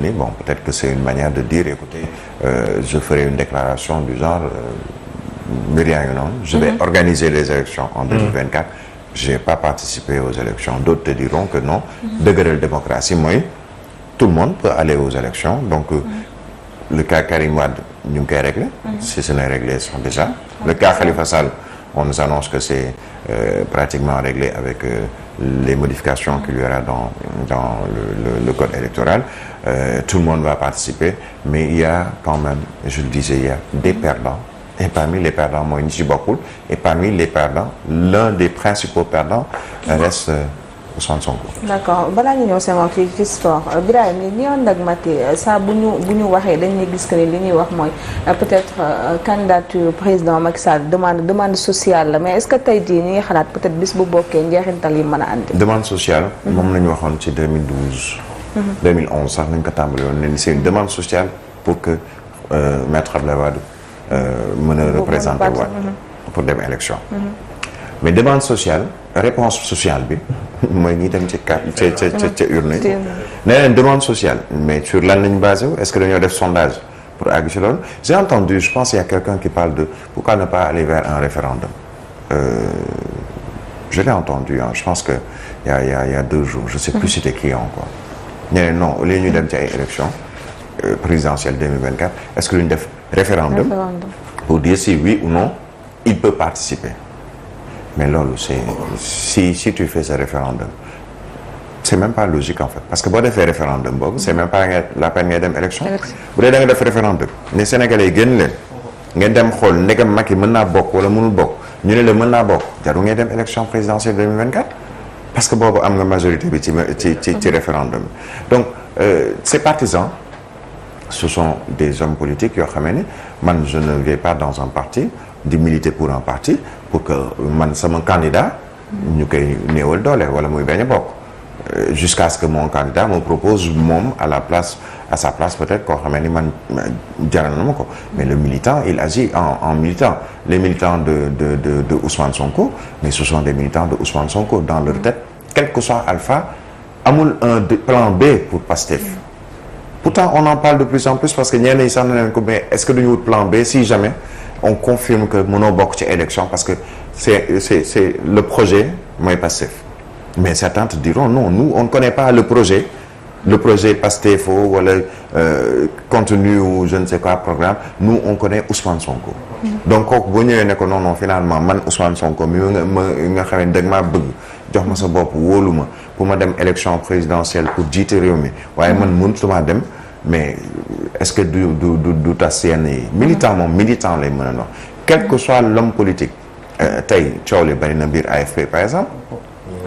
Bon, peut-être que c'est une manière de dire, écoutez, je ferai une déclaration du genre, je vais organiser les élections en 2024. Je n'ai pas participé aux élections. D'autres te diront que non. Degré de démocratie, moi, tout le monde peut aller aux élections. Donc, le cas Karim Wade, nous avons réglé. Si ce n'est réglé, c'est déjà. Le cas Khalifa Sall, on nous annonce que c'est pratiquement réglé avec les modifications qu'il y aura dans le code électoral. Tout le monde va participer, mais il y a quand même, je le disais, il y a des perdants. Et parmi les perdants, moi, Nishi Bakul, et parmi les perdants, l'un des principaux perdants reste Ousmane Sonko. D'accord. Balaa ñu ñëw sama ci sport Birahim ni ànd ak Macky saa bu ñu waxee dañuy gis que ni li ñuy wax mooy peut-être candidature président Macky Sall demande sociale la mais est-ce que tey jii ñi ngi xalaat peut-être bis bu bokkee njeexintal yi mën a andi. Demande sociale. moom la ñu waxoon ci 2012. 2011 sax nañ ko tàmbali woon ne c'est une demande sociale pour que Maître Abdoulaye Wade mën a représenter Wade pour dem élection. Mais demande sociale réponse sociale bi mooy ñi dem ci ca urne yi nee leen demande sociale mais sur lan lañ basé wu est-ce que dañoo def sondage pour àgg ci loolu j'ai entendu je pense il y a quelqu'un qui parle de pourquoi ne pas aller vers un référendum je l'ai entendu je pense que il y a 2 jours je sais plus c'était qui encore nee leen non au lieu ñu dem ci ay élections présidentielles 2024 est-ce que lu ñu def référendum pour dire si oui ou non il peut participer. Mais loolu c'est si tu fais ce référendum c'est même pas logique en fait parce que boo defee référendum boobu c'est même pas la peine ngay dem élection bu dee da nga def référendum ne Sénégalais yi génn leen ngeen dem xool ndegam Macky mën naa bokk wala mënul bokk ñu ne la mën naa bokk jarul ngay dem élection présidentielle 2024 parce que boobu am nga majorité bi ci référendum donc ces partisans ce sont des hommes politiques yoo xamee ni man je ne vais pas dans un parti di militer pour un parti pour que man sama candidat ñu koy néewal doole wala muy bañ a bokk jusqu'à ce que mon candidat me propose moom à sa place peut-être koo xamee ni man jaral na ma ko mais le militant il agit en militant les militants de Ousmane Sonko mais ce sont des militants de Ousmane Sonko dans leur tête quel que soit Alpha amul un plan B pour Pastef pourtant on en parle de plus en plus parce que ñenn ñi sax na leen ko mais est-ce que duñu wut plan B si jamais on confirme que mënoo bokk ci élection parce que c'est le projet mooy Pastef mais certains te diront non nous on ne connaît pas le projet Pastef wala contenu ou je ne sais quoi programme nous on connaît Ousmane Sonko donc kooku boo ñëwee ne ko non finalement man Ousmane Sonko mi nga xam ne da nga maa bëgg jox ma sa bopp wóolu ma pour ma dem élection présidentielle pour jiite réew mi waaye man mënutuma dem mais est-ce que du tas yenn yi militant moom militant lay mën a doon quel que soit l'homme politique tey coow li bari na biir AFP par exemple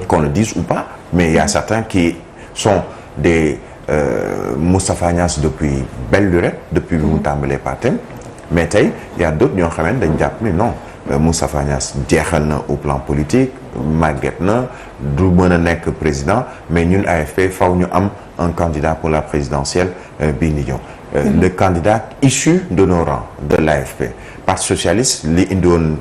qu'on le dise ou pas mais il y a certains qui sont des Moustapha Niasse depuis belle lurette depuis bi mu tàmbalee partem mais tey il y a d'autres ñoo xamante dañ jàpp ni non Moustapha Niasse jeexal na au plan politique màgget na du mën a nekk président mais ñun AFP faw ñu am un candidat pour la présidentielle bii di ñëw le candidat issu de nos rangs de l'AFP Parti socialiste li indiwoon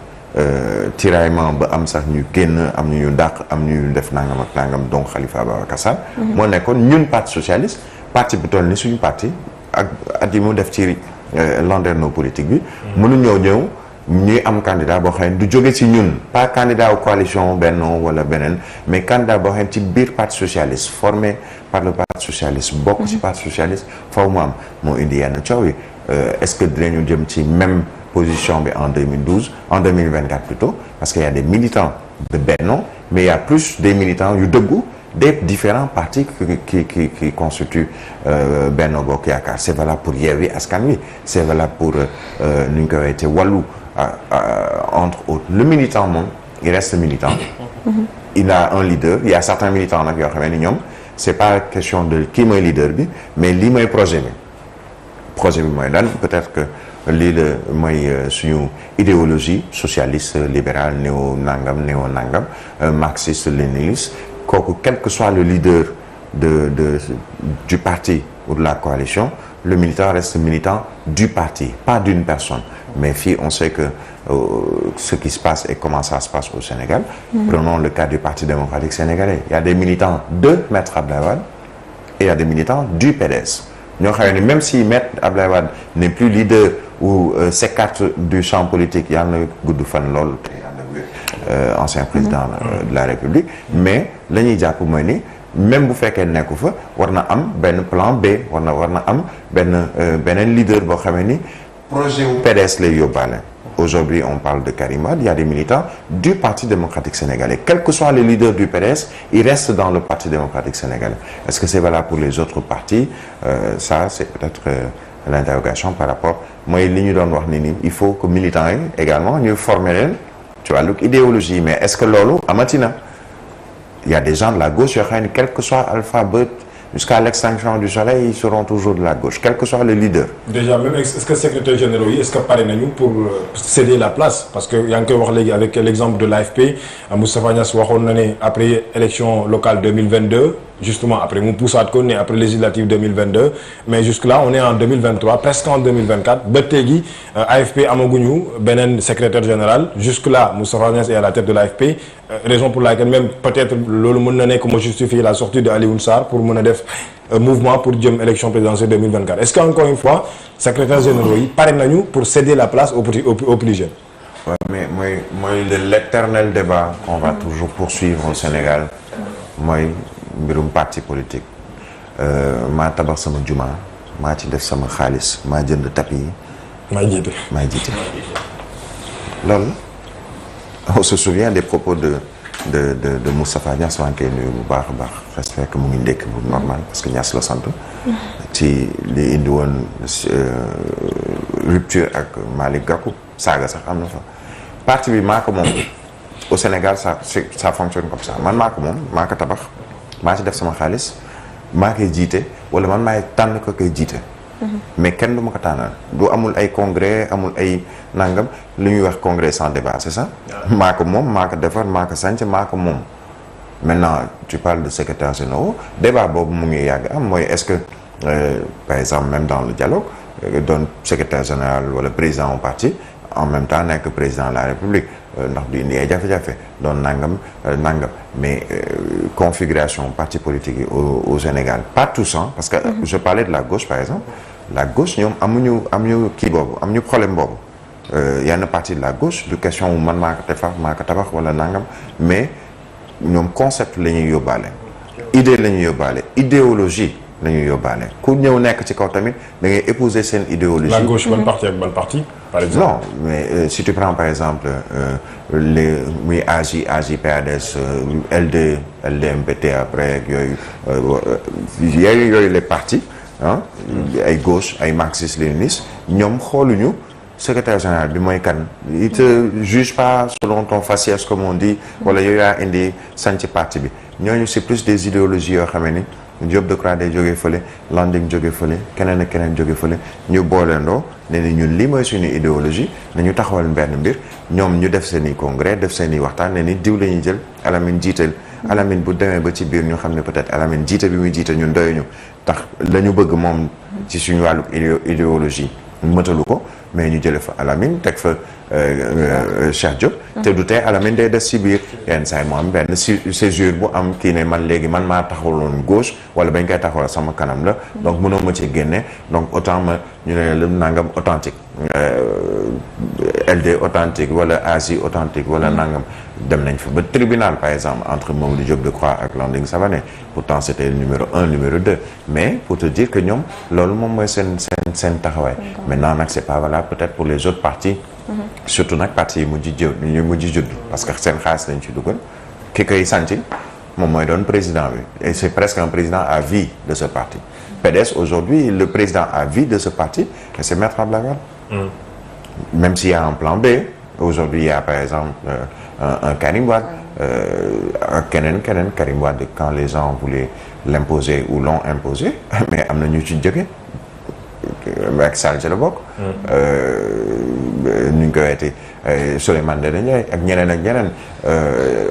tiraillement ba am sax ñu génn am ñu dàq am ñu def nangam ak nangam donc Khalifa Ababacar Sall moo nekkoon ñun Parti socialiste parti bu toll ni suñu parti ak at yi mu def ci landerneau politique bi mënuñoo ñëw ñuy am candidat boo xam ne du jóge ci ñun pas candidat aux coalition Benno wala beneen mais candidat boo xam ne ci biir Parti socialiste formé par le Parti socialiste bokk ci Parti socialiste faw mu am moo indi yenn coow yi est-ce que dinañu jëm ci même position bi en 2024 plutôt parce qu'il y a des militants de Benno mais il y a plus des militants yu dëggu des différents partis qui constituent Benno Bokk Yaakaar c'est valable pour Yewwi Askan Wi c'est valable pour nu ñu koy waxee Wallu entre autres le militant moom il reste militant il a un leader il y a certains militants nag yoo xam ne ñoom c'est pas question de kii mooy leader bi mais lii mooy projet bi mooy lan peut-être que lii la mooy suñu idéologie socialiste libérale néo nangam marxiste léniniste kooku quel que soit le leader du parti ou de la coalition le militant reste militant du parti pas d'une personne mais fii on sait que ce qui se passe et comment ça se passe au Sénégal prenons le cas du Parti démocratique sénégalais il y a des militants de Maître Abdoulaye Wade et il y a des militants du PDS ñoo xam ne même si maître Abdoulaye Wade n'est plus leader ou s'écarte du champ politique yàlla na gudd fan lool ancien président de la République mais la ñuy jàpp mooy ni même bu fekkee nekku fa war na am benn plan B war na am beneen leader boo xamee ni projet wu PDS lay yóbbaale. Aujourd'hui on parle de Karim Wade, il y a des militants du Parti démocratique sénégalais quels que soient les leaders du PDS ils restent dans le Parti démocratique sénégalais. Est-ce que c'est valable pour les autres partis? Ça c'est peut-être l'interrogation par rapport mooy li ñu doon wax ni il faut que militants yi également ñu former leen ci wàllu idéologie mais est-ce que loolu amati na? Il y a des gens de la gauche yoo xam ne quel que soit alpha bêta jusqu'à l'extinction du soleil ils seront toujours de la gauche quel que soit le leader. Déjà même est-ce que secrétaire généraux yi est-ce que pare nañu pour céder la place parce que yaa ngi koy wax léegi avec l'exemple de l'AFP Moustapha Niasse waxoon na ne après élection locale 2022 justement après mu pusaat ko ne après législative 2022 mais jusque-là on est en 2023 presque en 2024 ba tey gi AFP amaguñu beneen secrétaire général jusque-là Moustapha Niasse est à la tête de l'AFP raison pour laquelle même peut-être loolu mën na nekk moo justifier la sortie de Alioune Sarr pour mën a def mouvement pour jëm élection présidentielle 2024 est-ce que encore une fois secrétaire généraux yi pare nañu pour céder la place aux plus jeunes. Ouais, mais mooy l'éternel débat qu'on va toujours poursuivre au Sénégal mooy mbirum parti politique maa tabax sama juma maa ci def sama xaalis maa jënd tapis yi. maa jiite loolu on se souvient des propos de Moustapha Niasse maa ngi koy nuyu bu baax a baax j'espère que mu ngi ndekk bu normal parce que Niasse la sant ci li indi woon rupture ak Malick Gakou saaga sax am na fa parti bi maa ko moom au Sénégal ça fonctionne comme ça man maa ko moom maa ko tabax maa ci def sama xaalis maa koy jiite wala man maay tànn ko koy jiite mais kenn du ma ko tànnal du amul ay congrès amul ay nangam lu ñuy wax congrès sans débat c'est ça maa ko moom maa ko defar maa ko sànc maa ko moom maintenant tu parles de secrétaire général débat boobu mu ngi yàgg am mooy est-ce que par exemple même dans le dialogue doon secrétaire général wala président au parti en même temps nekk président de la République ndax du indi ay jafe-jafe doon nangam mais configuration parti politique yi au Sénégal pas tous parce que je parlais de la gauche par exemple la gauche ñoom amuñu kii boobu amuñu problème boobu yenn partie de la gauche du question wu man maa ko tabax wala nangam mais ñoom concept la ñuy yóbbaale idée la ñuy yóbbaale idéologie la ñuy yóbbaale ku ñëw nekk ci kaw tamit da ngay épouser seen idéologie. La gauche ban parti ak ban parti par exemple. Non mais si tu prends par exemple les muy AJ PADS LD MPT après yooyu les partis ay gauche ay marxistes léninistes ñoom xooluñu secrétaire général bi mooy kan il te juge pas selon ton faciès comme on dit wala yooyu yaa indi sanc parti bi ñooñu c'est plus des idéologies yoo xam ni Diop Decroix day jógee fële Landing jógee fële keneen ak keneen jógee fële ñu booleendoo ne ni ñun lii mooy suñu idéologie nañu taxawal benn mbir ñoom ñu def seen i congrès def seen i waxtaan ne ni diw la ñuy jël Alamine jiital Alamine bu demee ba ci biir ñu xam ne peut-être Alamine jiite bi muy jiite ñun doyuñu tax la ñu bëgg moom ci suñu wàllu idéologie mëtalu ko mais ñu jële fa Alamine teg fa Cheikh Diop te du tee Alamine day des ci biir yenn saa yi mu am benn césure bu am kii ne man léegi man maa taxawaloon gauche wala bañ koy taxawal sama kanam la donc mënoo ma ci génne donc autant ma ñu ne la nangam authentique LD authentique wala ASI authentique wala nangam dem nañ fa ba tribunal par exemple entre Mamadou Diop Decroix ak Landing Savané pourtant c'était le numéro 1 numéro 2 mais pour te dire que ñoom loolu moom mooy seen taxawaay maintenant nag c'est pas valable peut-être pour les autres partis surtout nag parti yi mujj judd parce que seen xaalis lañ ci dugal ki koy santi moom mooy doon président bi et c'est presque un président à vie de ce parti PDS aujourd'hui le président à vie de ce parti c'est Maître Abdoulaye Wade même s'il y a un plan B aujourd'hui il y a par exemple un Karim Wade keneen Karim Wade quand les gens voulaient l'imposer ou l'ont imposé mais am na ñu ci jóge Macky Sall ci la bokk nu ñu koy weeti Souleymane Ndéné Ndiaye ak ñeneen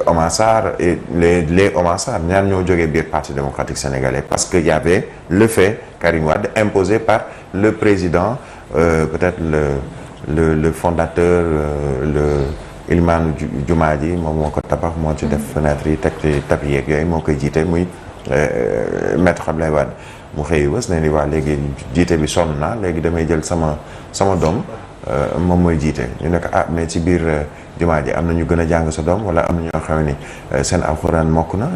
Omar Sarr et les Omar Sarr ñaan ñoo jógee biir Parti démocratique sénégalais parce que y avait le fait Karim Wade imposé par le président peut-être le fondateur le Ilmaanu Jumaa ji moom moo ko tabax moo ci def fenêtre yi teg ci tapis yeeg yooyu moo koy jiite muy Maître Abdoulaye Wade mu xëy bés ne ni waa léegi jiite bi sonn naa léegi damay jël sama doom moom mooy jiite ñu ne ko mais ci biir jumaa ji am na ñu gën a jàng sa doom wala am na ñoo xam ni seen alxuraan mokk na